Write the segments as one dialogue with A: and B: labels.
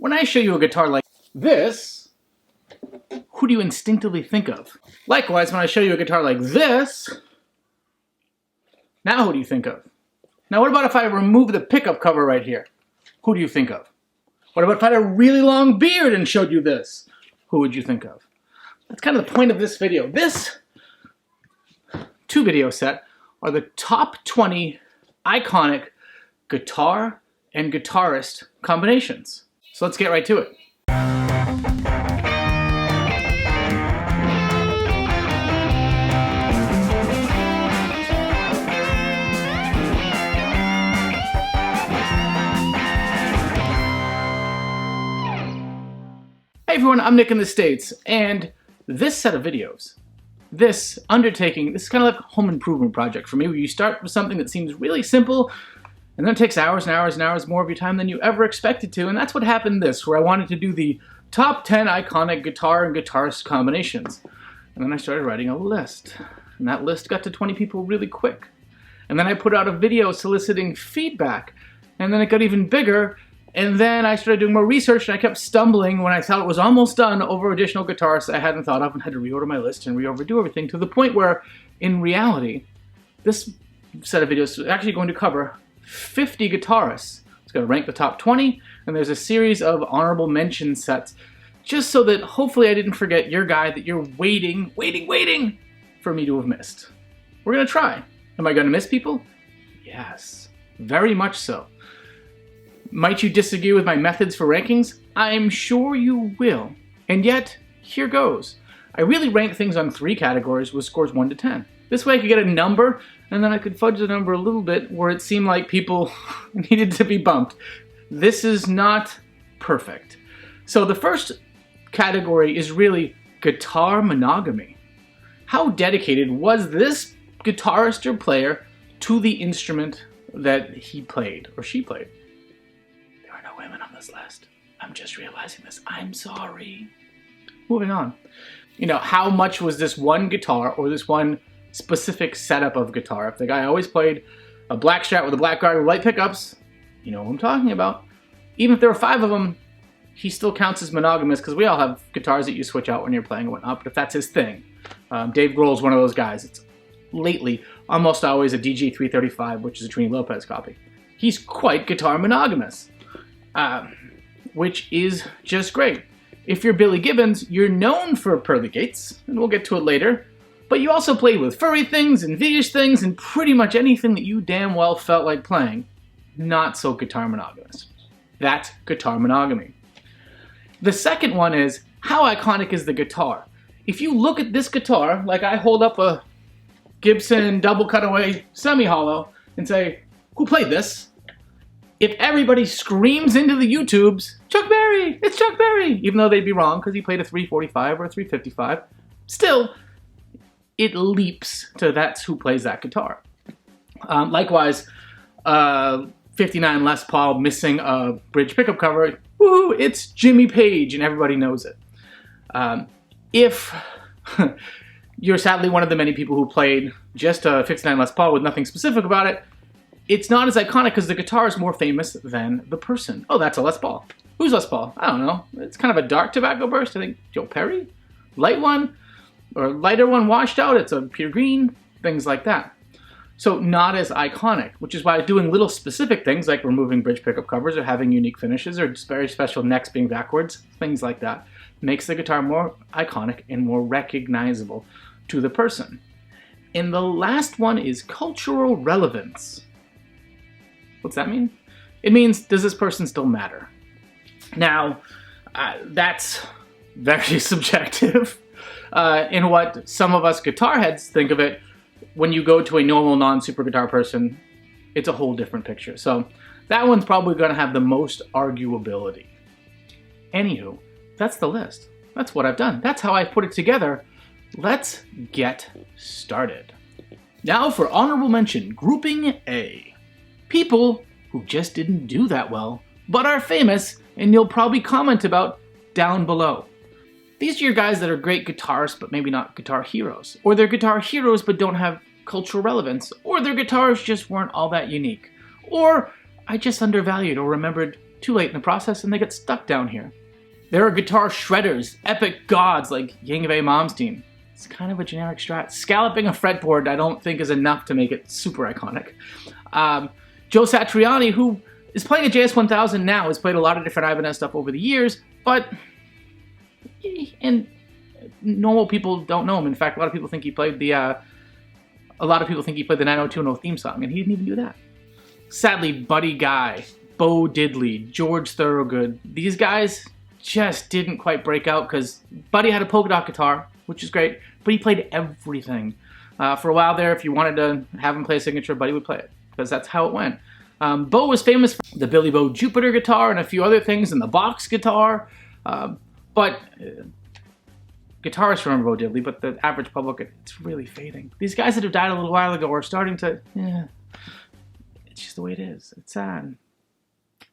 A: When I show you a guitar like this, who do you instinctively think of? Likewise, when I show you a guitar like this, now who do you think of? Now what about if I remove the pickup cover right here? Who do you think of? What about if I had a really long beard and showed you this? Who would you think of? That's kind of the point of this video. This two-video set are the top 20 iconic guitar and guitarist combinations. So let's get right to it. Hey everyone, I'm Nick in the States, and this set of videos, this undertaking, this is kind of like a home improvement project for me, where you start with something that seems really simple, and then it takes hours and hours and hours more of your time than you ever expected to, and that's what happened this, where I wanted to do the top 10 iconic guitar and guitarist combinations. And then I started writing a list, and that list got to 20 people really quick. And then I put out a video soliciting feedback, and then it got even bigger. And then I started doing more research, and I kept stumbling when I thought it was almost done over additional guitarists I hadn't thought of, and had to reorder my list and reoverdo everything, to the point where, in reality, this set of videos is actually going to cover 50 guitarists. It's going to rank the top 20, and there's a series of honorable mention sets, just so that hopefully I didn't forget your guy that you're waiting for me to have missed. We're going to try. Am I going to miss people? Yes, very much so. Might you disagree with my methods for rankings? I'm sure you will. And yet, here goes. I really rank things on 3 categories with scores 1 to 10. This way I could get a number, and then I could fudge the number a little bit where it seemed like people needed to be bumped. This is not perfect. So the first category is really guitar monogamy. How dedicated was this guitarist or player to the instrument that he played or she played? Women on this list. I'm just realizing this. I'm sorry. Moving on. You know, how much was this one guitar or this one specific setup of guitar? If the guy always played a black Strat with a black guard with light pickups, you know what I'm talking about. Even if there were 5 of them, he still counts as monogamous, because we all have guitars that you switch out when you're playing and whatnot, but if that's his thing. Dave Grohl's one of those guys. It's lately almost always a DJ335, which is a Trini Lopez copy. He's quite guitar monogamous. Which is just great. If you're Billy Gibbons, you're known for pearly gates, and we'll get to it later, but you also played with furry things and V-ish things and pretty much anything that you damn well felt like playing. Not so guitar monogamous. That's guitar monogamy. The second one is, how iconic is the guitar? If you look at this guitar, like I hold up a Gibson double cutaway semi-hollow and say, who played this? If everybody screams into the YouTubes, Chuck Berry, it's Chuck Berry, even though they'd be wrong because he played a 345 or a 355, still, it leaps to that's who plays that guitar. Likewise, 59 Les Paul missing a bridge pickup cover, woohoo, it's Jimmy Page, and everybody knows it. If you're sadly one of the many people who played just a 59 Les Paul with nothing specific about it, it's not as iconic because the guitar is more famous than the person. Oh, that's a Les Paul. Who's Les Paul? I don't know. It's kind of a dark tobacco burst. I think Joe Perry? Light one? Or lighter one washed out. It's a pure green. Things like that. So not as iconic, which is why doing little specific things like removing bridge pickup covers or having unique finishes or just very special necks being backwards, things like that, makes the guitar more iconic and more recognizable to the person. And the last one is cultural relevance. What's that mean? It means, does this person still matter? Now, that's very subjective in what some of us guitar heads think of it. When you go to a normal non-super guitar person, it's a whole different picture. So that one's probably going to have the most arguability. Anywho, that's the list. That's what I've done. That's how I put it together. Let's get started. Now for honorable mention, grouping A. People who just didn't do that well, but are famous, and you'll probably comment about down below. These are your guys that are great guitarists, but maybe not guitar heroes. Or they're guitar heroes, but don't have cultural relevance. Or their guitars just weren't all that unique. Or I just undervalued or remembered too late in the process and they get stuck down here. There are guitar shredders, epic gods like Yngwie Malmsteen. It's kind of a generic Strat. Scalloping a fretboard I don't think is enough to make it super iconic. Joe Satriani, who is playing a JS1000 now, has played a lot of different Ibanez stuff over the years, but and normal people don't know him. In fact, a lot of people think he played the 90210 theme song, and he didn't even do that. Sadly, Buddy Guy, Bo Diddley, George Thorogood, these guys just didn't quite break out because Buddy had a polka dot guitar, which is great, but he played everything. For a while there, if you wanted to have him play a signature, Buddy would play it, because that's how it went. Bo was famous for the Billy Bo Jupiter guitar and a few other things, and the box guitar, but guitarists remember Bo Diddley, but the average public, it's really fading. These guys that have died a little while ago are starting to, it's just the way it is. It's sad.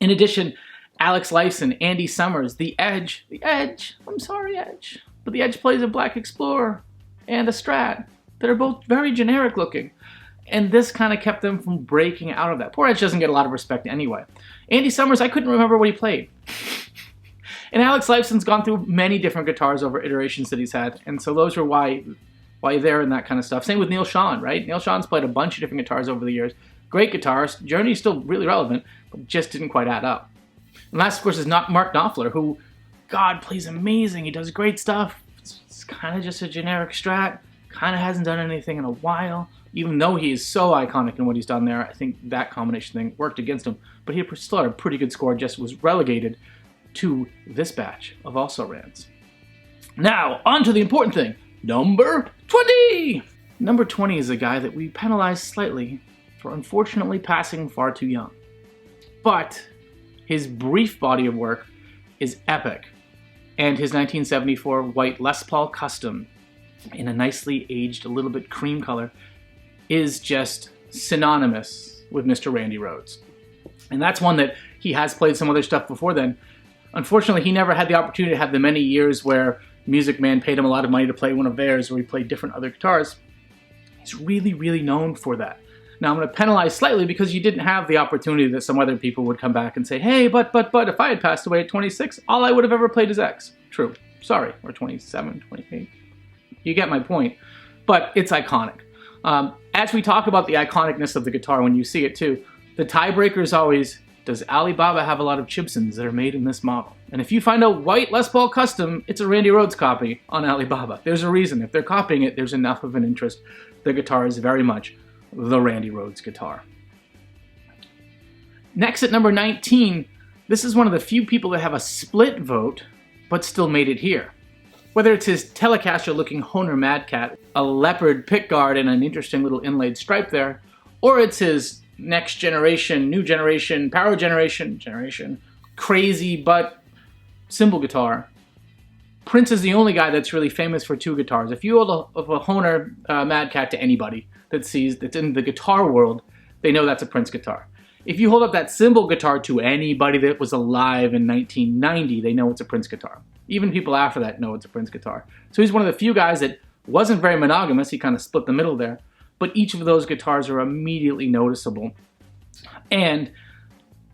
A: In addition, Alex Lifeson, Andy Summers, The Edge, I'm sorry Edge, but The Edge plays a Black Explorer and a Strat that are both very generic looking. And this kind of kept them from breaking out of that. Poor Edge doesn't get a lot of respect anyway. Andy Summers, I couldn't remember what he played. And Alex Lifeson's gone through many different guitars over iterations that he's had. And so those are why they're in that kind of stuff. Same with Neil Schon, right? Neil Schon's played a bunch of different guitars over the years. Great guitarist. Journey's still really relevant, but just didn't quite add up. And last, of course, is Mark Knopfler, who, God, plays amazing. He does great stuff. It's kind of just a generic Strat. Kind of hasn't done anything in a while. Even though he is so iconic in what he's done there, I think that combination thing worked against him. But he still had a pretty good score, just was relegated to this batch of also-rans. Now, on to the important thing. Number 20! Number 20 is a guy that we penalized slightly for unfortunately passing far too young. But his brief body of work is epic. And his 1974 white Les Paul Custom, in a nicely aged, a little bit cream color, is just synonymous with Mr. Randy Rhoads. And that's one that he has played some other stuff before then. Unfortunately, he never had the opportunity to have the many years where Music Man paid him a lot of money to play one of theirs, or he played different other guitars. He's really, really known for that. Now, I'm going to penalize slightly because you didn't have the opportunity that some other people would come back and say, hey, but, if I had passed away at 26, all I would have ever played is X. True. Sorry. Or 27, 28. You get my point. But it's iconic. As we talk about the iconicness of the guitar, when you see it too, the tiebreaker is always, does Alibaba have a lot of Gibsons that are made in this model? And if you find a white Les Paul Custom, it's a Randy Rhoads copy on Alibaba. There's a reason. If they're copying it, there's enough of an interest. The guitar is very much the Randy Rhoads guitar. Next at number 19, this is one of the few people that have a split vote, but still made it here. Whether it's his Telecaster-looking Hohner Mad Cat, a leopard pickguard and an interesting little inlaid stripe there, or it's his next generation, new generation, power generation, crazy but cymbal guitar. Prince is the only guy that's really famous for two guitars. If you hold a Hohner Mad Cat to anybody that's in the guitar world, they know that's a Prince guitar. If you hold up that cymbal guitar to anybody that was alive in 1990, they know it's a Prince guitar. Even people after that know it's a Prince guitar. So he's one of the few guys that wasn't very monogamous. He kind of split the middle there. But each of those guitars are immediately noticeable. And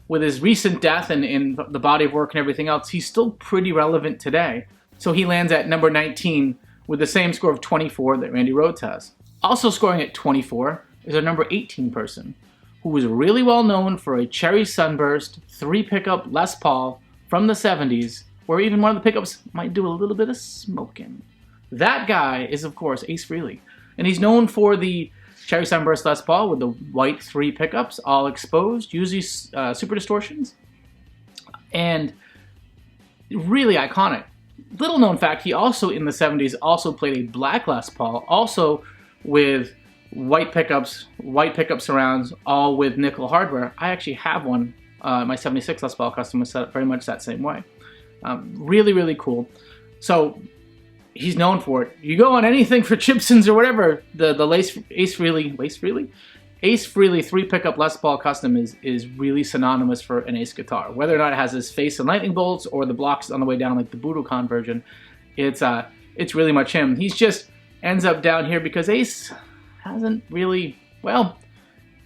A: with his recent death and in the body of work and everything else, he's still pretty relevant today. So he lands at number 19 with the same score of 24 that Randy Rhoads has. Also scoring at 24 is our number 18 person, who was really well known for a Cherry Sunburst 3-pickup Les Paul from the 70s, where even one of the pickups might do a little bit of smoking. That guy is, of course, Ace Frehley. And he's known for the Cherry Sunburst Les Paul with the white 3 pickups, all exposed, usually super distortions. And really iconic. Little known fact, he also, in the 70s, also played a black Les Paul, also with white pickups surrounds, all with nickel hardware. I actually have one. My 76 Les Paul Custom was set up very much that same way. Really, really cool. So he's known for it. You go on anything for Gibsons or whatever, the Ace Frehley 3-pickup Les Paul Custom is really synonymous for an Ace guitar. Whether or not it has his face and lightning bolts or the blocks on the way down like the Budokan version, it's really much him. He's just ends up down here because Ace hasn't really, well,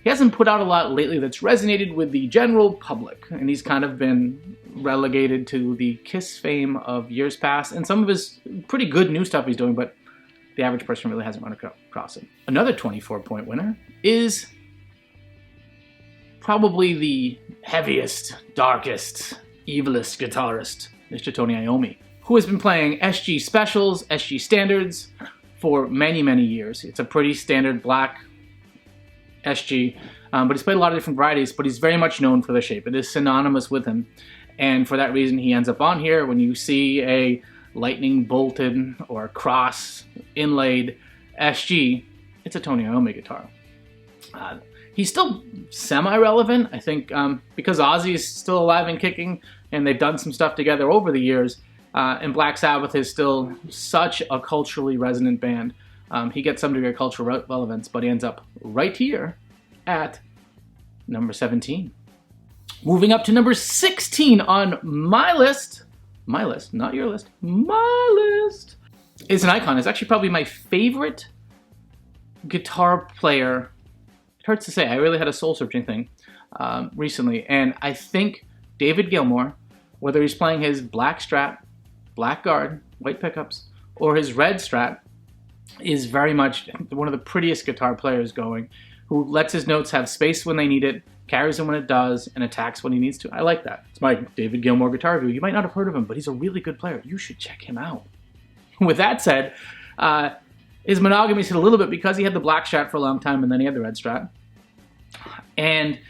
A: he hasn't put out a lot lately that's resonated with the general public, and he's kind of been relegated to the Kiss fame of years past, and some of his pretty good new stuff he's doing, but the average person really hasn't run across him. Another 24-point winner is probably the heaviest, darkest, evilest guitarist, Mr. Tony Iommi, who has been playing SG Specials, SG Standards for many, many years. It's a pretty standard black SG, but he's played a lot of different varieties, but he's very much known for the shape. It is synonymous with him, and for that reason he ends up on here. When you see a lightning bolted or cross inlaid SG, it's a Tony Iommi guitar. He's still semi-relevant, I think, because Ozzy is still alive and kicking, and they've done some stuff together over the years, and Black Sabbath is still such a culturally resonant band. He gets some degree of cultural relevance, but he ends up right here at number 17. Moving up to number 16 on my list, not your list, my list, is an icon. It's actually probably my favorite guitar player. It hurts to say, I really had a soul-searching thing recently, and I think David Gilmour, whether he's playing his black Strat, black guard, white pickups, or his red Strat, is very much one of the prettiest guitar players going, who lets his notes have space when they need it, carries them when it does, and attacks when he needs to. I like that. It's my David Gilmour guitar review. You might not have heard of him, but he's a really good player. You should check him out. With that said, his monogamy hit a little bit because he had the black Strat for a long time and then he had the red Strat. And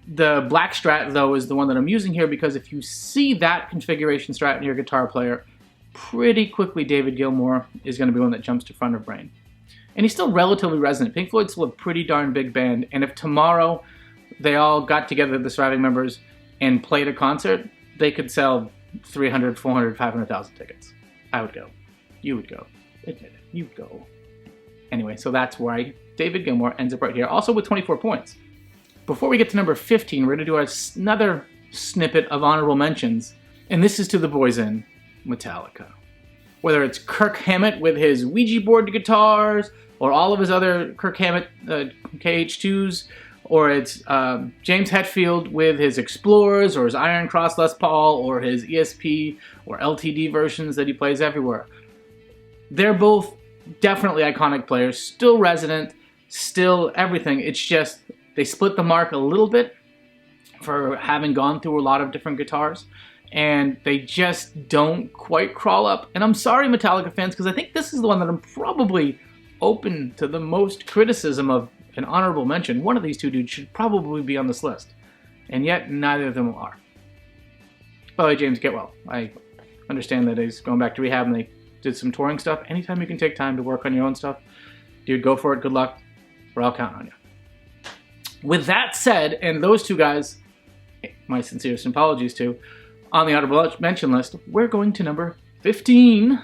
A: the black Strat, though, is the one that I'm using here because if you see that configuration Strat in your guitar player, pretty quickly David Gilmour is going to be one that jumps to front of brain. And he's still relatively resonant. Pink Floyd's still a pretty darn big band, and if tomorrow they all got together, the surviving members, and played a concert, they could sell 300, 400, 500,000 tickets. I would go. You would go. Admit it. You'd go. Anyway, so that's why David Gilmour ends up right here, also with 24 points. Before we get to number 15, we're going to do another snippet of honorable mentions, and this is to the boys in Metallica. Whether it's Kirk Hammett with his Ouija board guitars, or all of his other Kirk Hammett KH2s, or it's James Hetfield with his Explorers, or his Iron Cross Les Paul, or his ESP, or LTD versions that he plays everywhere. They're both definitely iconic players, still resonant, still everything. It's just they split the mark a little bit for having gone through a lot of different guitars, and they just don't quite crawl up. And I'm sorry, Metallica fans, because I think this is the one that I'm probably open to the most criticism of an honorable mention. One of these two dudes should probably be on this list, and yet neither of them are. By the way, James, get well. I understand that he's going back to rehab and they did some touring stuff. Anytime you can take time to work on your own stuff, dude, go for it. Good luck. We're all counting on you. With that said, and those two guys, my sincerest apologies to, on the honorable mention list, we're going to number 15.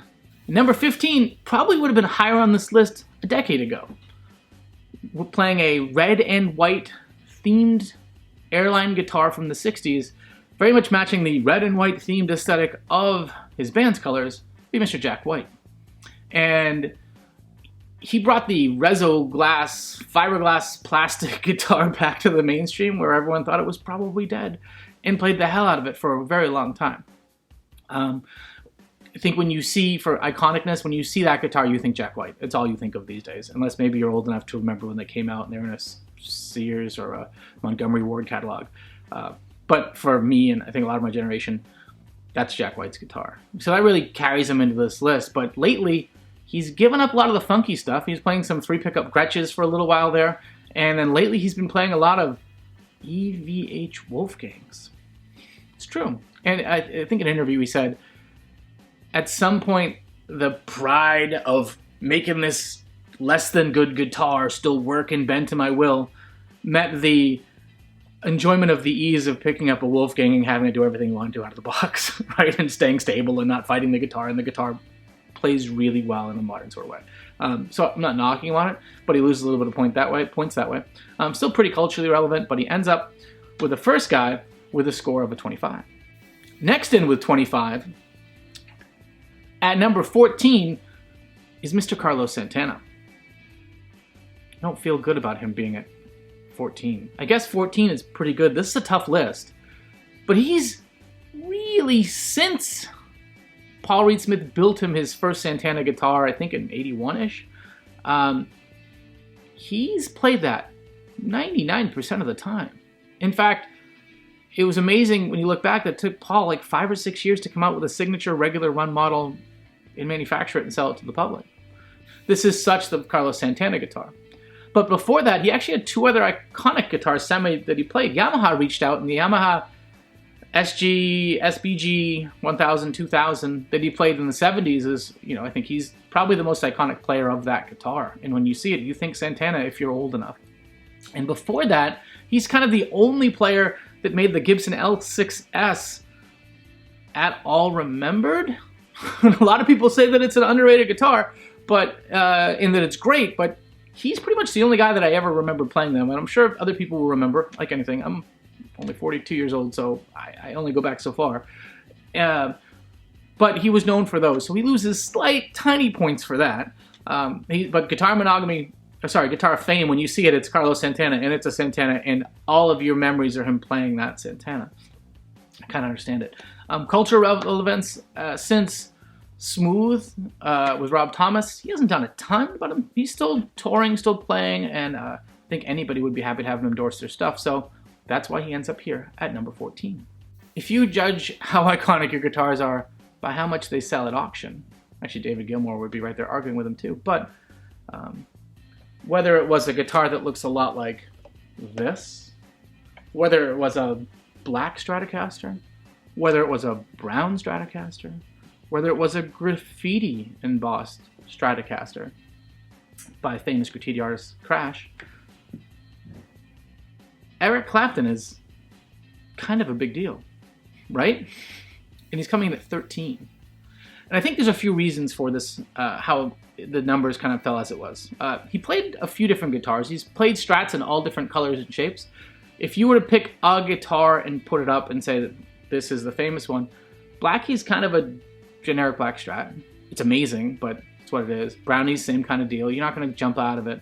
A: Number 15 probably would have been higher on this list a decade ago. We're playing a red and white themed airline guitar from the 60s, very much matching the red and white themed aesthetic of his band's colors, be Mr. Jack White. And he brought the reso glass, fiberglass plastic guitar back to the mainstream where everyone thought it was probably dead, and played the hell out of it for a very long time. I think when you see, for iconicness, when you see that guitar, you think Jack White. It's all you think of these days, unless maybe you're old enough to remember when they came out and they were in a Sears or a Montgomery Ward catalog. But for me, and I think a lot of my generation, that's Jack White's guitar. So that really carries him into this list. But lately, he's given up a lot of the funky stuff. He's playing some 3-pickup Gretches for a little while there. And then lately, he's been playing a lot of EVH Wolfgangs. It's true. And I think in an interview he said, at some point, the pride of making this less than good guitar still work and bend to my will met the enjoyment of the ease of picking up a Wolfgang and having to do everything you want to do out of the box, right? And staying stable and not fighting the guitar. And the guitar plays really well in a modern sort of way. So I'm not knocking him on it, but he loses a little bit of points that way. Still pretty culturally relevant, but he ends up with the first guy with a score of a 25. Next in with 25, at number 14, is Mr. Carlos Santana. I don't feel good about him being at 14. I guess 14 is pretty good. This is a tough list. But he's really, since Paul Reed Smith built him his first Santana guitar, I think in 81-ish, he's played that 99% of the time. In fact, it was amazing when you look back that it took Paul like 5 or 6 years to come out with a signature regular run model and manufacture it and sell it to the public. This is such the Carlos Santana guitar. But before that, he actually had 2 other iconic guitars that he played. Yamaha reached out, and the Yamaha SG, SBG 1000, 2000 that he played in the 70s is, I think he's probably the most iconic player of that guitar. And when you see it, you think Santana if you're old enough. And before that, he's kind of the only player that made the Gibson L6S at all remembered. A lot of people say that it's an underrated guitar, but in that it's great, but he's pretty much the only guy that I ever remember playing them, and I'm sure other people will remember, like anything. I'm only 42 years old, so I only go back so far. But he was known for those, so he loses slight, tiny points for that. But guitar fame, when you see it, it's Carlos Santana, and it's a Santana, and all of your memories are him playing that Santana. I kind of understand it. Cultural relevance, since Smooth with Rob Thomas, he hasn't done a ton, but he's still touring, still playing, and I think anybody would be happy to have him endorse their stuff, so that's why he ends up here at number 14. If you judge how iconic your guitars are by how much they sell at auction, actually David Gilmour would be right there arguing with him too, but whether it was a guitar that looks a lot like this, whether it was a black Stratocaster, whether it was a brown Stratocaster, whether it was a graffiti embossed Stratocaster by famous graffiti artist Crash, Eric Clapton is kind of a big deal, right? And he's coming in at 13. And I think there's a few reasons for this, how the numbers kind of fell as it was. He played a few different guitars. He's played Strats in all different colors and shapes. If you were to pick a guitar and put it up and say that this is the famous one, Blackie's kind of a generic black Strat. It's amazing, but it's what it is. Brownie's, same kind of deal. You're not going to jump out of it.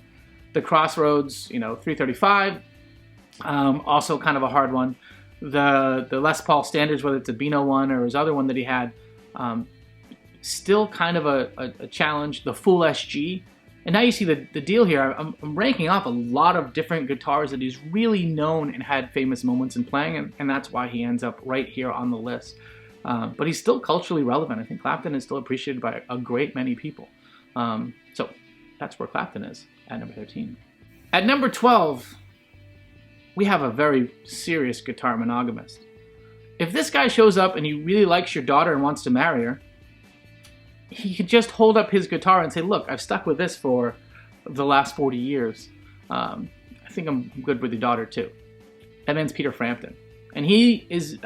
A: The Crossroads, 335, also kind of a hard one. The Les Paul Standards, whether it's a Beano one or his other one that he had, still kind of a challenge. The Full SG. And now you see the deal here. I'm ranking off a lot of different guitars that he's really known and had famous moments in playing, and that's why he ends up right here on the list. But he's still culturally relevant. I think Clapton is still appreciated by a great many people. So that's where Clapton is at number 13. At number 12, we have a very serious guitar monogamist. If this guy shows up and he really likes your daughter and wants to marry her, he could just hold up his guitar and say, look, I've stuck with this for the last 40 years. I think I'm good with your daughter too. That man's Peter Frampton. And he is,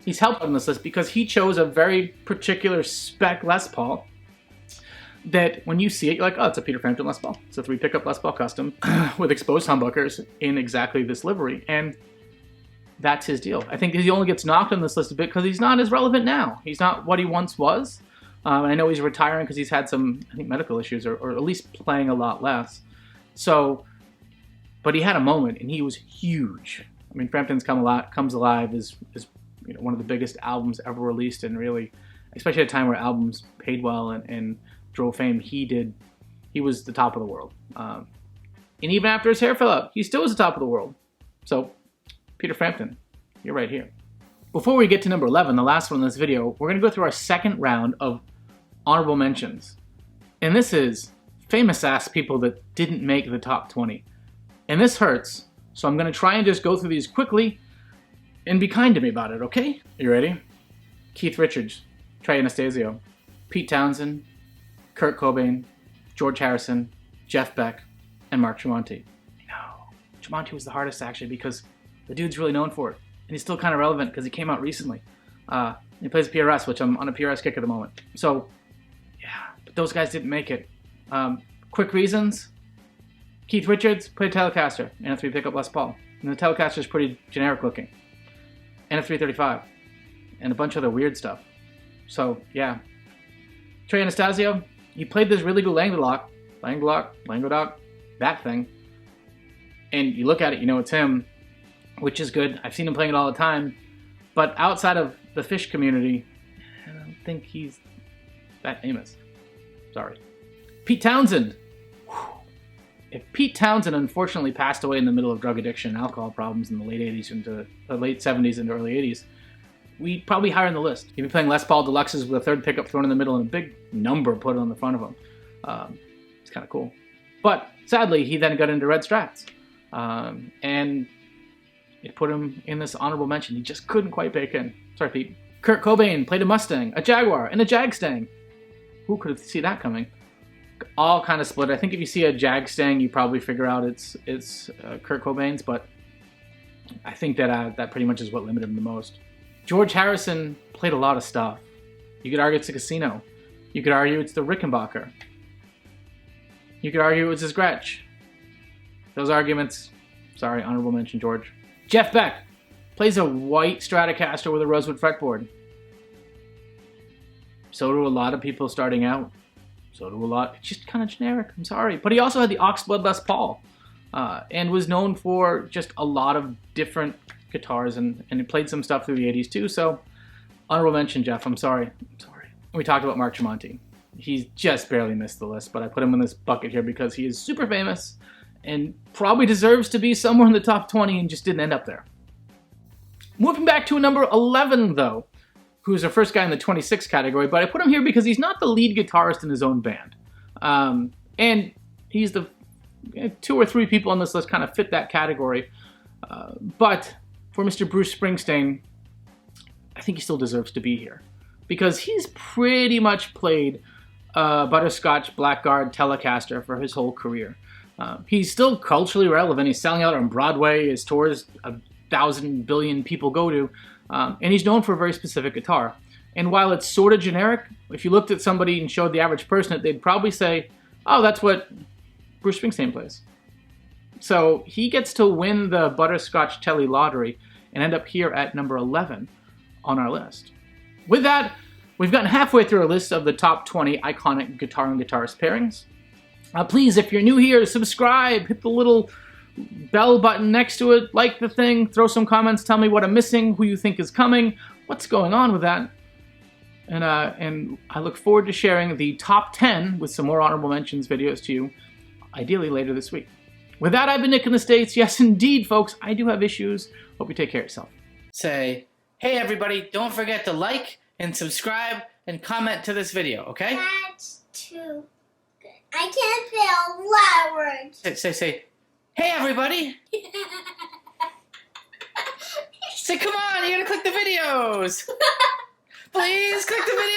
A: he's helped on this list because he chose a very particular spec Les Paul that when you see it, you're like, oh, it's a Peter Frampton Les Paul. It's a 3-pickup Les Paul custom with exposed humbuckers in exactly this livery. And that's his deal. I think he only gets knocked on this list a bit because he's not as relevant now. He's not what he once was. And I know he's retiring because he's had some, I think, medical issues, or at least playing a lot less. So, but he had a moment, and he was huge. I mean, Frampton's Comes Alive is one of the biggest albums ever released, and really, especially at a time where albums paid well and drove fame, he was the top of the world. And even after his hair fell out, he still was the top of the world. So, Peter Frampton, you're right here. Before we get to number 11, the last one in this video, we're going to go through our second round of honorable mentions. And this is famous-ass people that didn't make the top 20. And this hurts, so I'm going to try and just go through these quickly and be kind to me about it, okay? You ready? Keith Richards, Trey Anastasio, Pete Townsend, Kurt Cobain, George Harrison, Jeff Beck, and Mark Tremonti. No, Tremonti was the hardest actually because the dude's really known for it. And he's still kind of relevant because he came out recently. He plays PRS, which I'm on a PRS kick at the moment. So, yeah, but those guys didn't make it. Quick reasons. Keith Richards played a Telecaster and a 3-pickup Les Paul. And the Telecaster is pretty generic looking. And a 335. And a bunch of other weird stuff. So, yeah. Trey Anastasio, he played this really good Languedoc, that thing. and you look at it, you know it's him, which is good. I've seen him playing it all the time, but outside of the Phish community, I don't think he's that famous. Sorry. Pete Townsend. If Pete Townsend unfortunately passed away in the middle of drug addiction and alcohol problems in the late 80s into the late 70s into early 80s, we'd probably higher on the list. He'd be playing Les Paul Deluxes with a third pickup thrown in the middle and a big number put on the front of him. It's kind of cool. But sadly, he then got into Red Strats. And it put him in this honorable mention. He just couldn't quite bake in. Sorry, Pete. Kurt Cobain played a Mustang, a Jaguar, and a Jagstang. Who could have seen that coming? All kind of split. I think if you see a Jagstang, you probably figure out it's Kurt Cobain's, but I think that that pretty much is what limited him the most. George Harrison played a lot of stuff. You could argue it's a Casino. You could argue it's the Rickenbacker. You could argue it's his Gretsch. Those arguments, sorry, honorable mention, George. Jeff Beck plays a white Stratocaster with a rosewood fretboard. So do a lot of people starting out. So do a lot. It's just kind of generic. I'm sorry. But he also had the Oxblood Les Paul and was known for just a lot of different guitars, and he played some stuff through the 80s too. So honorable mention, Jeff. I'm sorry. We talked about Mark Tremonti. He's just barely missed the list, but I put him in this bucket here because he is super famous and probably deserves to be somewhere in the top 20 and just didn't end up there. Moving back to number 11, though, who's the first guy in the 26 category, but I put him here because he's not the lead guitarist in his own band. And he's the 2 or 3 people on this list kind of fit that category. But for Mr. Bruce Springsteen, I think he still deserves to be here because he's pretty much played Butterscotch, Blackguard, Telecaster for his whole career. He's still culturally relevant. He's selling out on Broadway. His tours, 1,000 billion people go to. And he's known for a very specific guitar. And while it's sort of generic, if you looked at somebody and showed the average person it, they'd probably say, oh, that's what Bruce Springsteen plays. So he gets to win the Butterscotch Telly lottery and end up here at number 11 on our list. With that, we've gotten halfway through our list of the top 20 iconic guitar and guitarist pairings. Please, if you're new here, subscribe, hit the little bell button next to it, like the thing, throw some comments, tell me what I'm missing, who you think is coming, what's going on with that. And I look forward to sharing the top 10 with some more honorable mentions videos to you, ideally later this week. With that, I've been Nick in the States. Yes, indeed, folks, I do have issues. Hope you take care of yourself. Say, hey everybody, don't forget to like and subscribe and comment to this video, okay?
B: That's too good. I can't say a lot of words.
A: Say, hey everybody! Say, come on, you gotta click the videos! Please click the videos!